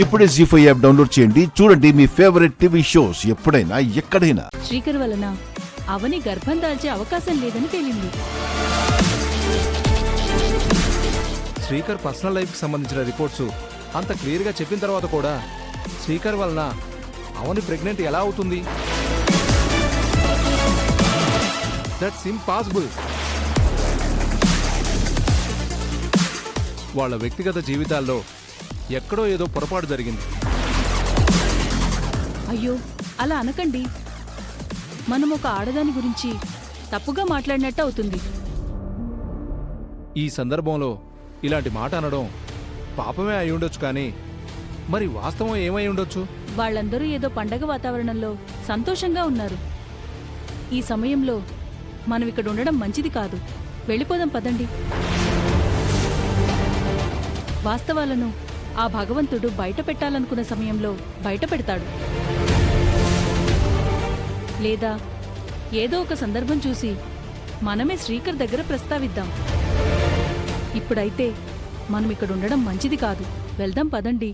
ఇప్పుడే జీ5 app download చేయండి. చూడండి మీ ఫేవరెట్ టీవీ షోస్ ఎప్పుడైనా ఎక్కడైనా. శ్రీకర్ వలన అవని గర్భం దాల్చే అవకాశం లేదని తేలింది. శ్రీకర్ పర్సనల్ లైఫ్కి సంబంధించిన రిపోర్ట్స్ అంత క్లియర్గా చెప్పిన తర్వాత కూడా శ్రీకర్ వలన అవని ప్రెగ్నెంట్ ఎలా అవుతుంది? That's impossible. వాళ్ళ వ్యక్తిగత జీవితాల్లో ఎక్కడో ఏదో పొరపాటు జరిగింది. అయ్యో అలా అనకండి. మనం ఒక ఆడదాని గురించి తప్పుగా మాట్లాడినట్టు అవుతుంది. ఈ సందర్భంలో ఇలాంటి మాట అనడం పాపమే అయి ఉండొచ్చు, కానీ మరి వాస్తవం ఏమై ఉండొచ్చు? వాళ్ళందరూ ఏదో పండగ వాతావరణంలో సంతోషంగా ఉన్నారు. ఈ సమయంలో మనం ఇక్కడ ఉండడం మంచిది కాదు. వెళ్ళిపోదాం పదండి. వాస్తవాలను ఆ భగవంతుడు బయట పెట్టాలనుకున్న సమయంలో బయట పెడతాడు. లేదా ఏదో ఒక సందర్భం చూసి మనమే శ్రీకర్ దగ్గర ప్రస్తావిద్దాం. ఇప్పుడైతే మనం ఇక్కడ ఉండడం మంచిది కాదు. వెళ్దాం పదండి.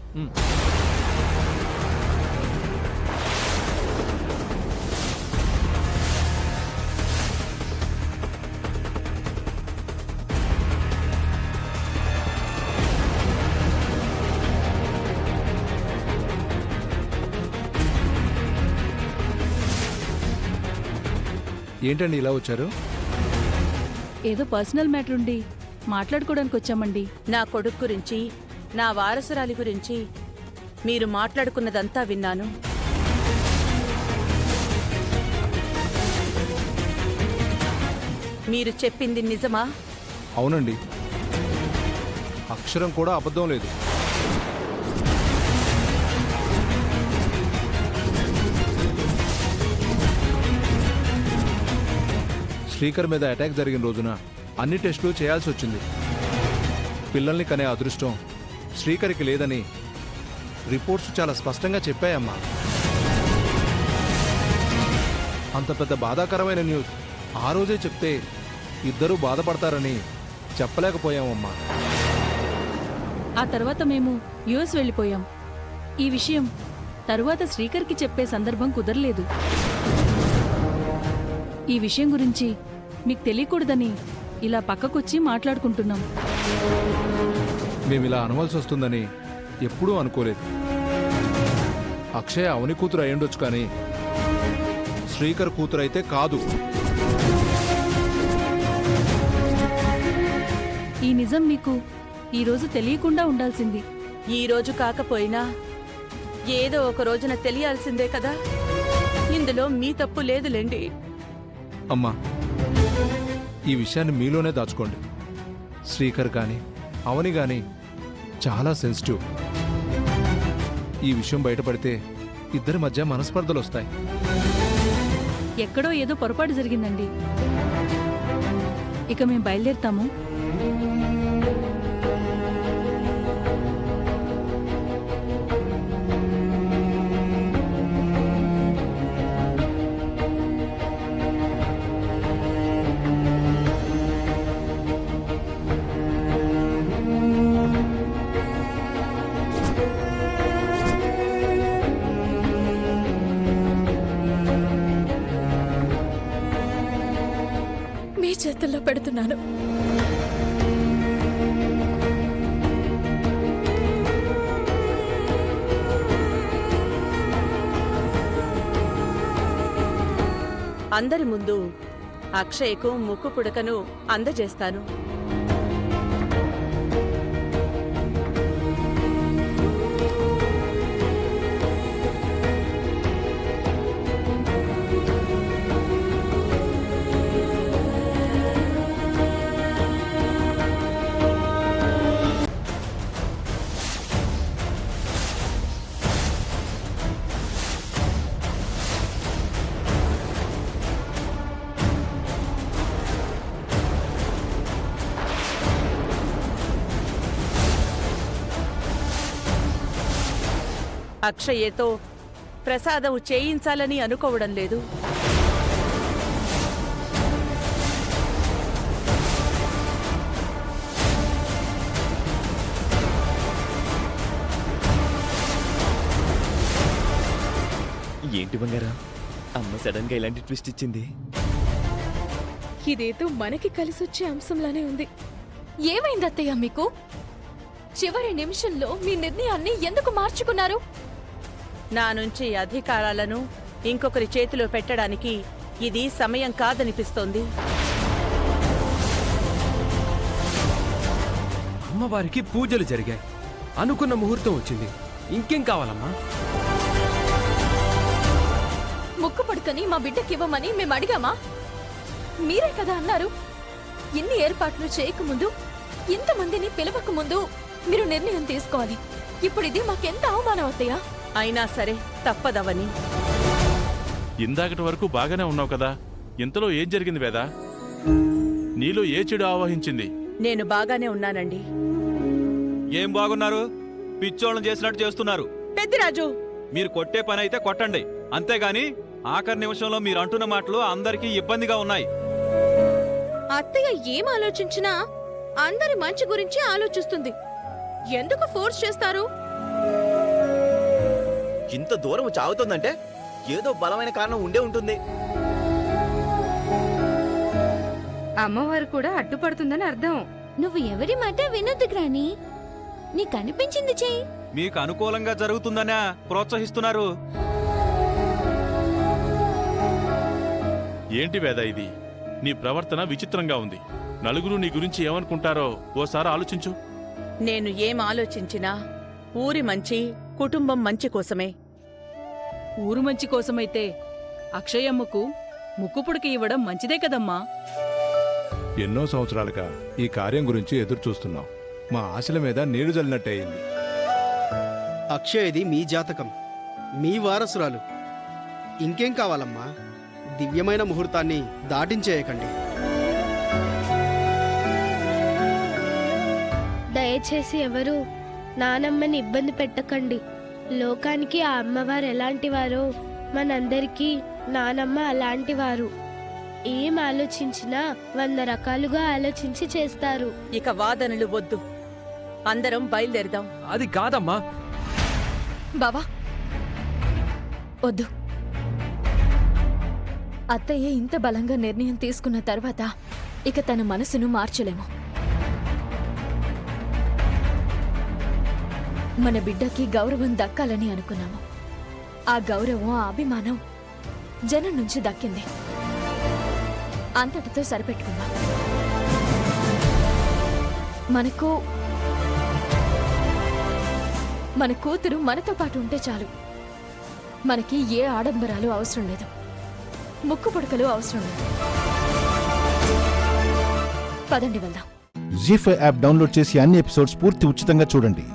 ఏంటండి ఇలా వచ్చారు? ఏదో పర్సనల్ మ్యాటర్ ఉండి మాట్లాడుకోవడానికి వచ్చామండి. నా కొడుకు గురించి, నా వారసురాలి గురించి మీరు మాట్లాడుకున్నదంతా విన్నాను. మీరు చెప్పింది నిజమా? అవునండి, అక్షరం కూడా అబద్ధం లేదు. శ్రీకర్ మీద అటాక్ జరిగిన రోజున అన్ని టెస్టులు చేయాల్సి వచ్చింది. పిల్లల్ని కనే అదృష్టం శ్రీకర్కి లేదని రిపోర్ట్స్ చాలా స్పష్టంగా చెప్పాయమ్మా. అంత పెద్ద బాధాకరమైన న్యూస్ ఆ రోజే చెప్తే ఇద్దరూ బాధపడతారని చెప్పలేకపోయామమ్మా. ఆ తర్వాత మేము యుఎస్ వెళ్ళిపోయాం. ఈ విషయం తరువాత శ్రీకర్కి చెప్పే సందర్భం కుదరలేదు. ఈ విషయం గురించి మీకు తెలియకూడదని ఇలా పక్కకొచ్చి మాట్లాడుకుంటున్నాం. మేమిలా అనవలసి వస్తుందని ఎప్పుడూ అనుకోలేదు. అక్షయ అవని కూతురు అయ్యుండొచ్చు, కానీ శ్రీకర్ కూతురు అయితే కాదు. ఈ నిజం మీకు ఈరోజు తెలియకుండా ఉండాల్సింది. ఈ రోజు కాకపోయినా ఏదో ఒక రోజున తెలియాల్సిందే కదా. ఇందులో మీ తప్పు లేదులేండి. అమ్మా, ఈ విషయాన్ని మీలోనే దాచుకోండి. శ్రీకర్ కానీ అవని కానీ చాలా సెన్సిటివ్. ఈ విషయం బయటపడితే ఇద్దరి మధ్య మనస్పర్ధలు వస్తాయి. ఎక్కడో ఏదో పొరపాటు జరిగిందండి. ఇక మేము బయలుదేరుతాము. మీ చేతుల్లో పెడుతున్నాను. అందరి ముందు అక్షయ్కు ముక్కు పుడకను అందజేస్తాను. అక్షయ్యతో ప్రసాదం చేయించాలని అనుకోవడం లేదు. ఏంటి బంగారా అమ్మ సడన్ గా ఇలాంటి ట్విస్ట్ ఇచ్చింది? ఇదేదో మనకి కలిసొచ్చే అంశంలానే ఉంది. ఏమైంది అత్తయ్య మీకు? చివరి నిమిషంలో మీ నిర్ణయాన్ని ఎందుకు మార్చుకున్నారు? నా నుంచి అధికారాలను ఇంకొకరి చేతిలో పెట్టడానికి ఇది సమయం కాదనిపిస్తోంది. అమ్మవారికి పూజలు జరిగాయి, అనుకున్న ముహూర్తం వచ్చింది. ఇంకేం కావాలమ్మా? ముక్కు పడుకని మా బిడ్డకివ్వమని మేము అడిగామా? మీరే కదా అన్నారు. ఇన్ని ఏర్పాట్లు చేయకముందు, ఇంతమందిని పిలవకముందు మీరు నిర్ణయం తీసుకోవాలి. ఇప్పుడు ఇది మాకెంత అవమానం అత్తయ్య. అయినా సరే తప్పదవని. ఇందాకటి వరకు బాగానే ఉన్నావు కదా, ఇంతలో ఏం జరిగింది వేదా? నీలో ఏ చెడు ఆవహించింది? నేను బాగానే ఉన్నానండి. ఏం బాగున్నారు? పిచ్చోళ్ళని చేసినట్టు చేస్తున్నారు. పెద్దిరాజు, మీరు కొట్టే పని అయితే కొట్టండి, అంతేగాని ఆఖరి నిమిషంలో మీరు అంటున్న మాటలు అందరికీ ఇబ్బందిగా ఉన్నాయి. అత్తయ్య ఏం ఆలోచించినా అందరి మంచి గురించి ఆలోచిస్తుంది. ఎందుకు ఫోర్స్ చేస్తారు? ఇంత దూరం చాగుతుందంటే ఏదో బలమైన కారణం ఉండే ఉంటుంది. అమ్మవారు కూడా అడ్డుపడుతుందని అర్థం. నువ్వు ఎవరి మాట వినొద్దు గ్రాని. నీకు అనిపించింది చెయ్యి. మీకు అనుకూలంగా జరుగుతుందనే ప్రోత్సహిస్తున్నారు. ఏంటి వేద ఇది? నీ ప్రవర్తన విచిత్రంగా ఉంది. నలుగురు నీ గురించి ఏమనుకుంటారో ఓసారి ఆలోచించు. నేను ఏం ఆలోచించినా ఊరి మంచి, కుటుంబం మంచి కోసమే. ఊరు మంచి కోసమైతే అక్షయమ్మకు ముక్కుపుడికి ఇవ్వడం మంచిదే కదమ్మా. ఎన్నో సంవత్సరాలుగా ఈ కార్యం గురించి ఎదురు చూస్తున్నాం. మా ఆశల మీద నీరు జల్లినట్టయింది. అక్షయది మీ జాతకం, మీ వారసురాలు. ఇంకేం కావాలమ్మా? దివ్యమైన ముహూర్తాన్ని దాటించేయకండి. దయచేసి ఎవరు నానమ్మని ఇబ్బంది పెట్టకండి. లోకానికి ఆ అమ్మవారు ఎలాంటివారో మనందరికీ నానమ్మ అలాంటివారు. ఏం ఆలోచించినా 100 రకాలుగా ఆలోచించి చేస్తారు. ఇక వాదనలు వద్దు, అందరం బయలుదేరదాం. అది కాదమ్మా. బావా వద్దు. అత్తయ్య ఇంత బలంగా నిర్ణయం తీసుకున్న తర్వాత ఇక తన మనసును మార్చలేము. మన బిడ్డకి గౌరవం దక్కాలని అనుకున్నాము. ఆ గౌరవం, ఆ అభిమానం జనం నుంచి దక్కింది. అంతటితో సరిపెట్టుకుందాం. మన కూతురు మనతో పాటు ఉంటే చాలు. మనకి ఏ ఆడంబరాలు అవసరం లేదు, ముక్కు పుడకలు అవసరం లేదు. పదండి వెళ్దాం. జీ5 యాప్ డౌన్లోడ్ చేసి అన్ని ఎపిసోడ్స్ పూర్తి ఉచితంగా చూడండి.